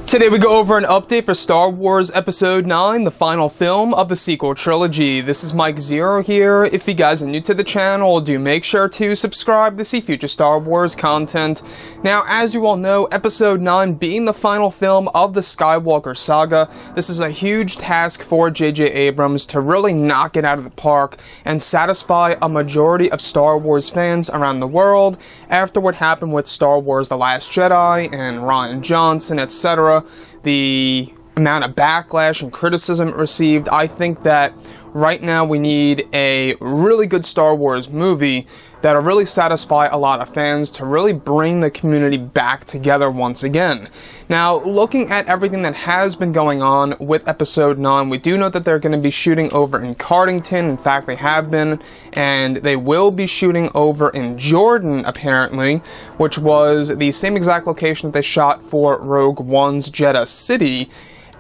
Today we go over an update for Star Wars Episode 9, the final film of the sequel trilogy. This is Mike Zero here. If you guys are new to the channel, do make sure to subscribe to see future Star Wars content. Now, as you all know, Episode 9 being the final film of the Skywalker saga, this is a huge task for J.J. Abrams to really knock it out of the park and satisfy a majority of Star Wars fans around the world after what happened with Star Wars The Last Jedi and Rian Johnson, etc. The amount of backlash and criticism it received. I think that right now we need a really good Star Wars movie that'll really satisfy a lot of fans to really bring the community back together once again. Now, looking at everything that has been going on with Episode 9, we do know that they're going to be shooting over in Cardington. In fact, they have been, and they will be shooting over in Jordan, apparently, which was the same exact location that they shot for Rogue One's Jeddah City,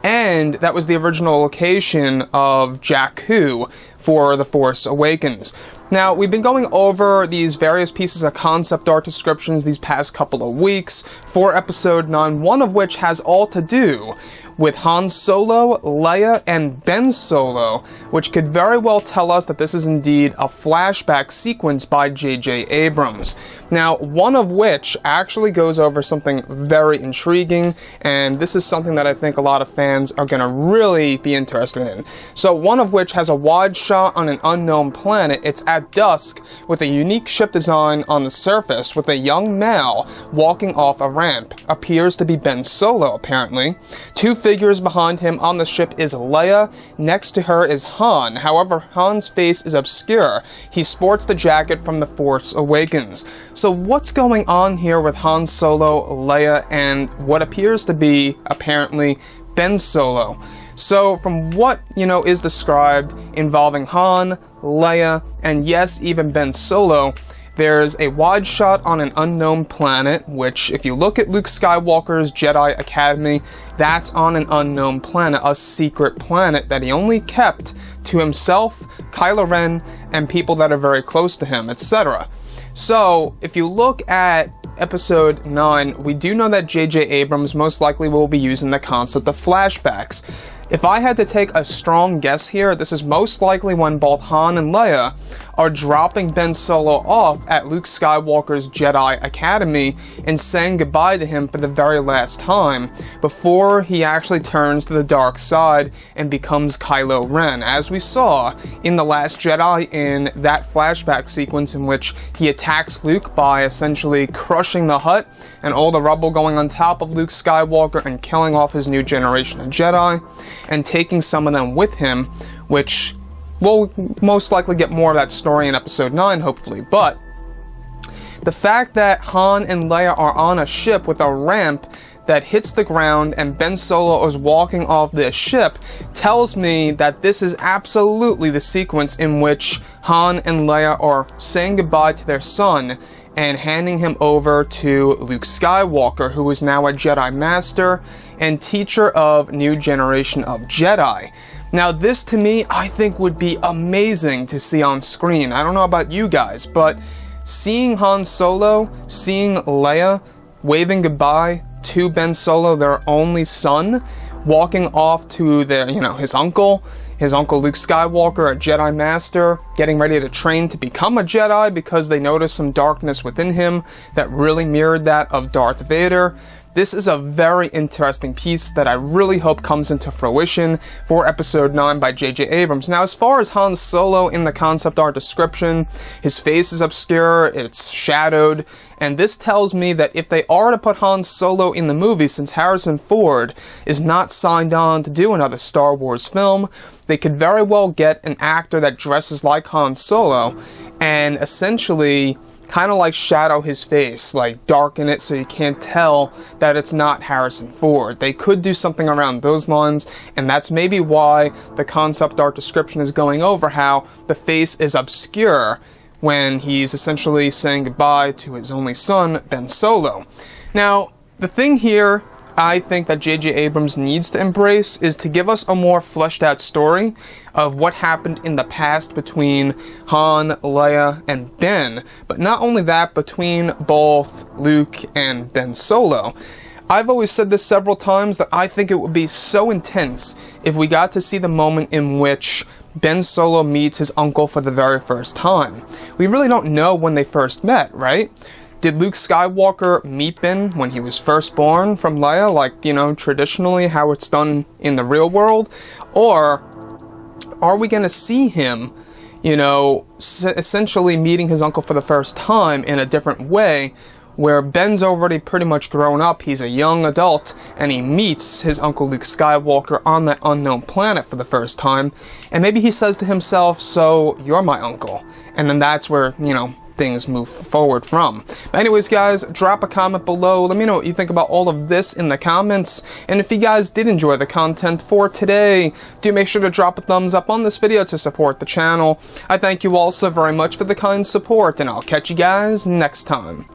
and that was the original location of Jakku for The Force Awakens. Now, we've been going over these various pieces of concept art descriptions these past couple of weeks for Episode 9, one of which has all to do with Han Solo, Leia, and Ben Solo, which could very well tell us that this is indeed a flashback sequence by J.J. Abrams. Now, one of which actually goes over something very intriguing, and this is something that I think a lot of fans are going to really be interested in. So, one of which has a wide shot on an unknown planet. It's at dusk, with a unique ship design on the surface, with a young male walking off a ramp. Appears to be Ben Solo, apparently. Two figures behind him on the ship is Leia, next to her is Han. However, Han's face is obscure. He sports the jacket from The Force Awakens. So what's going on here with Han Solo, Leia, and what appears to be, apparently, Ben Solo? So, from what, is described involving Han, Leia, and yes, even Ben Solo, there's a wide shot on an unknown planet, which, if you look at Luke Skywalker's Jedi Academy, that's on an unknown planet, a secret planet that he only kept to himself, Kylo Ren, and people that are very close to him, etc. So, if you look at Episode 9, we do know that J.J. Abrams most likely will be using the concept of flashbacks. If I had to take a strong guess here, this is most likely when both Han and Leia are dropping Ben Solo off at Luke Skywalker's Jedi Academy and saying goodbye to him for the very last time before he actually turns to the dark side and becomes Kylo Ren, as we saw in The Last Jedi in that flashback sequence in which he attacks Luke by essentially crushing the hut and all the rubble going on top of Luke Skywalker and killing off his new generation of Jedi and taking some of them with him, which we'll most likely get more of that story in Episode 9, hopefully. But the fact that Han and Leia are on a ship with a ramp that hits the ground and Ben Solo is walking off this ship tells me that this is absolutely the sequence in which Han and Leia are saying goodbye to their son and handing him over to Luke Skywalker, who is now a Jedi Master and teacher of new generation of Jedi. Now, this to me, I think would be amazing to see on screen. I don't know about you guys, but seeing Han Solo, seeing Leia waving goodbye to Ben Solo, their only son, walking off to their, his uncle Luke Skywalker, a Jedi Master, getting ready to train to become a Jedi because they noticed some darkness within him that really mirrored that of Darth Vader. This is a very interesting piece that I really hope comes into fruition for Episode 9 by J.J. Abrams. Now, as far as Han Solo in the concept art description, his face is obscure, it's shadowed, and this tells me that if they are to put Han Solo in the movie, since Harrison Ford is not signed on to do another Star Wars film, they could very well get an actor that dresses like Han Solo and essentially kind of like shadow his face, like darken it so you can't tell that it's not Harrison Ford. They could do something around those lines, and that's maybe why the concept art description is going over how the face is obscure when he's essentially saying goodbye to his only son, Ben Solo. Now, the thing here I think that J.J. Abrams needs to embrace is to give us a more fleshed out story of what happened in the past between Han, Leia, and Ben, but not only that, between both Luke and Ben Solo. I've always said this several times that I think it would be so intense if we got to see the moment in which Ben Solo meets his uncle for the very first time. We really don't know when they first met, right? Did Luke Skywalker meet Ben when he was first born from Leia, like, traditionally how it's done in the real world? Or are we going to see him, essentially meeting his uncle for the first time in a different way, where Ben's already pretty much grown up, he's a young adult, and he meets his uncle Luke Skywalker on that unknown planet for the first time, and maybe he says to himself, so, you're my uncle, and then that's where, things move forward from. But anyways, guys, drop a comment below, let me know what you think about all of this in the comments, and if you guys did enjoy the content for today, do make sure to drop a thumbs up on this video to support the channel. I thank you all so very much for the kind support, and I'll catch you guys next time.